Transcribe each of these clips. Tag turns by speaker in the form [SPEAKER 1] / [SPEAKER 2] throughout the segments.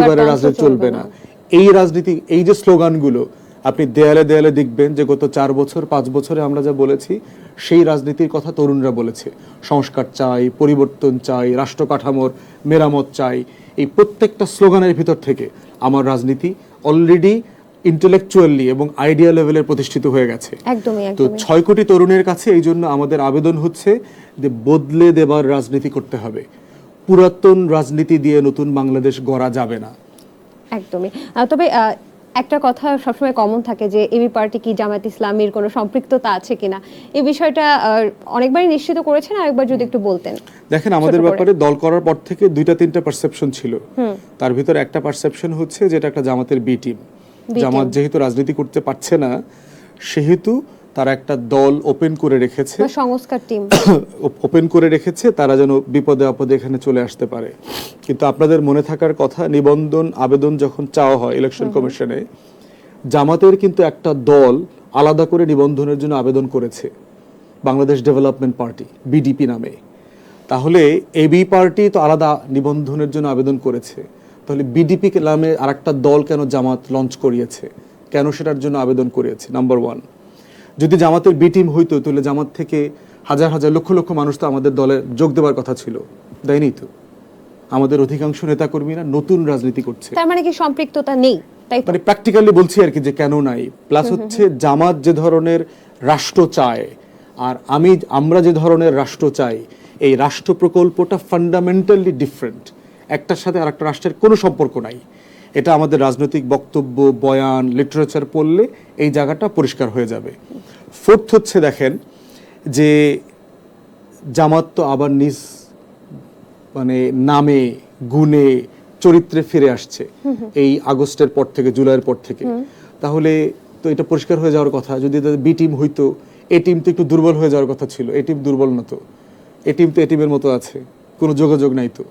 [SPEAKER 1] পরিবারের রাজনীতি চলবে না। এই রাজনীতি, এই যে স্লোগানগুলো আপনি দেয়ালে দেয়ালে দেখবেন যে গত 4 বছর 5 বছরে আমরা যা বলেছি সেই রাজনীতির কথা তরুণরা বলেছে। সংস্কার চাই, পরিবর্তন চাই, রাষ্ট্র কাঠামোর মেরামত চাই। এই প্রত্যেকটা স্লোগানের ভিতর থেকে আমার রাজনীতি অলরেডি ইন্টেলেকচুয়ালি এবং আইডিয়া লেভেলের প্রতিষ্ঠিত হয়ে গেছে। তো 6 কোটি তরুণের কাছে এই জন্য আমাদের আবেদন হচ্ছে যে বদলে দেবার রাজনীতি করতে হবে। পুরাতন রাজনীতি দিয়ে নতুন বাংলাদেশ গড়া যাবে না।
[SPEAKER 2] একদমই। তবে একটা কথা সবসময় কমন থাকে যে এবি পার্টি কি জামায়াত ইসলামীর কোনো সম্পৃক্ততা আছে কিনা, এই বিষয়টা অনেকবারই নিশ্চিত করেছেন, আরেকবার যদি একটু বলতেন।
[SPEAKER 1] দেখেন, আমাদের ব্যাপারে দল করার পর থেকে 2-3টা পারসেপশন ছিল। তার ভিতরে একটা পারসেপশন হচ্ছে যেটা একটা জামাতের বি টিম। জামাত যেহেতু রাজনীতি করতে পারছে না, সেহেতু তারা একটা দল ওপেন করে রেখেছে,
[SPEAKER 2] সংস্কার টিম
[SPEAKER 1] ওপেন করে রেখেছে, তারা যেন বিপদে আপদে এখানে চলে আসতে পারে। কিন্তু আপনাদের মনে থাকার কথা, নিবন্ধন আবেদন যখন চাওয়া হয় ইলেকশন কমিশনে, জামাতের কিন্তু একটা দল আলাদা করে নিবন্ধনের জন্য আবেদন করেছে, বাংলাদেশ ডেভেলপমেন্ট পার্টি, বিডিপি নামে। তাহলে এবি পার্টি তো আলাদা নিবন্ধনের জন্য আবেদন করেছে, তাহলে বিডিপি নামে আরেকটা দল কেন জামাত লঞ্চ করিয়েছে, কেন সেটার জন্য আবেদন করিয়েছে? নাম্বার 1, যদি জামাতের বি টিম হইতো তাহলে জামাত থেকে হাজার হাজার লক্ষ লক্ষ মানুষ তো আমাদের দলে যোগ দেওয়ার কথা ছিল, দেয়নি তো। আমাদের অধিকাংশ নেতাকর্মীরা নতুন রাজনীতি করছে।
[SPEAKER 2] তার মানে কি সম্পৃক্ততা নেই?
[SPEAKER 1] মানে প্র্যাকটিক্যালি বলছি আর কি যে কেন নাই। প্লাস হচ্ছে জামাত যে ধরনের রাষ্ট্র চায় আর আমরা যে ধরনের রাষ্ট্র চাই, এই রাষ্ট্র প্রকল্পটা ফান্ডামেন্টালি ডিফারেন্ট। একটার সাথে আরেকটা রাষ্ট্রের কোনো সম্পর্ক নাই। এটা আমাদের রাজনৈতিক বক্তব্য, বয়ান, লিটারেচার পড়লে এই জায়গাটা পরিষ্কার হয়ে যাবে। 4th হচ্ছে, দেখেন যে জামাত তো আবার নিজ মানে নামে গুণে চরিত্রে ফিরে আসছে এই আগস্টের পর থেকে, জুলাইয়ের পর থেকে। তাহলে তো এটা পরিষ্কার হয়ে যাওয়ার কথা। যদি বি টিম হইতো, এ টিম তো একটু দুর্বল হয়ে যাওয়ার কথা ছিল। এ টিম দুর্বল না তো, এ টিম তো এ টিমের মতো আছে, কোনো যোগাযোগ নাই তো।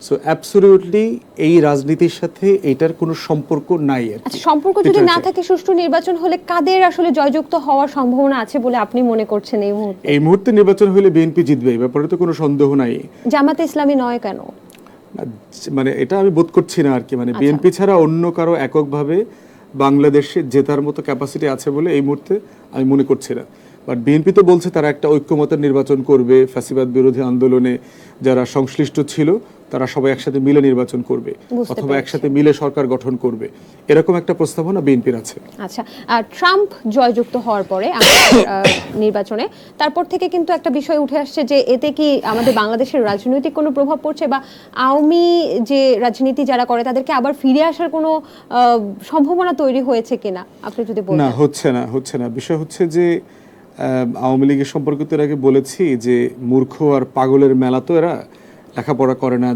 [SPEAKER 1] সো অ্যাবসলিউটলি এই রাজনীতির সাথে এটার কোনো সম্পর্ক নাই।
[SPEAKER 2] আচ্ছা, সম্পর্ক যদি না থাকে, সুষ্ঠু নির্বাচন হলে কাদের আসলে জয়যুক্ত হওয়ার সম্ভাবনা আছে বলে আপনি মনে করছেন এই মুহূর্তে?
[SPEAKER 1] এই মুহূর্তে নির্বাচন হলে বিএনপি জিতবে, এই ব্যাপারে তো কোনো সন্দেহ নাই।
[SPEAKER 2] জামাতে ইসলামী নয় কেন?
[SPEAKER 1] মানে এটা আমি বোধ করছি না আর কি। মানে বিএনপি ছাড়া অন্য কারো এককভাবে বাংলাদেশে জেতার মতো ক্যাপাসিটি আছে বলে এই মুহূর্তে আমি মনে করছি না। বাট বিএনপি তো বলছে তারা একটা ঐক্যমতের নির্বাচন করবে, ফ্যাসিবাদ বিরোধী আন্দোলনে যারা সংশ্লিষ্ট ছিল তারা সবাই একসাথে মিলে নির্বাচন করবে, অথবা একসাথে মিলে সরকার গঠন করবে, এরকম একটা প্রস্তাবনা বিএনপির আছে।
[SPEAKER 2] আচ্ছা, আর ট্রাম্প জয়যুক্ত হওয়ার পরে নির্বাচনে, তারপর থেকে কিন্তু একটা বিষয় উঠে আসছে যে এতে কি আমাদের বাংলাদেশের রাজনৈতিক কোনো প্রভাব পড়ছে, বা আওয়ামী যে রাজনীতি যারা করে তাদেরকে আবার ফিরে আসার কোনো সম্ভাবনা তৈরি হয়েছে কিনা, আপনি যদি বলেন।
[SPEAKER 1] না, হচ্ছে না। বিষয় হচ্ছে যে আওয়ামী লীগের সম্পর্কে তো এর আগে বলেছি যে মূর্খ আর পাগলের মেলা, তো এরা লেখাপড়া করে না।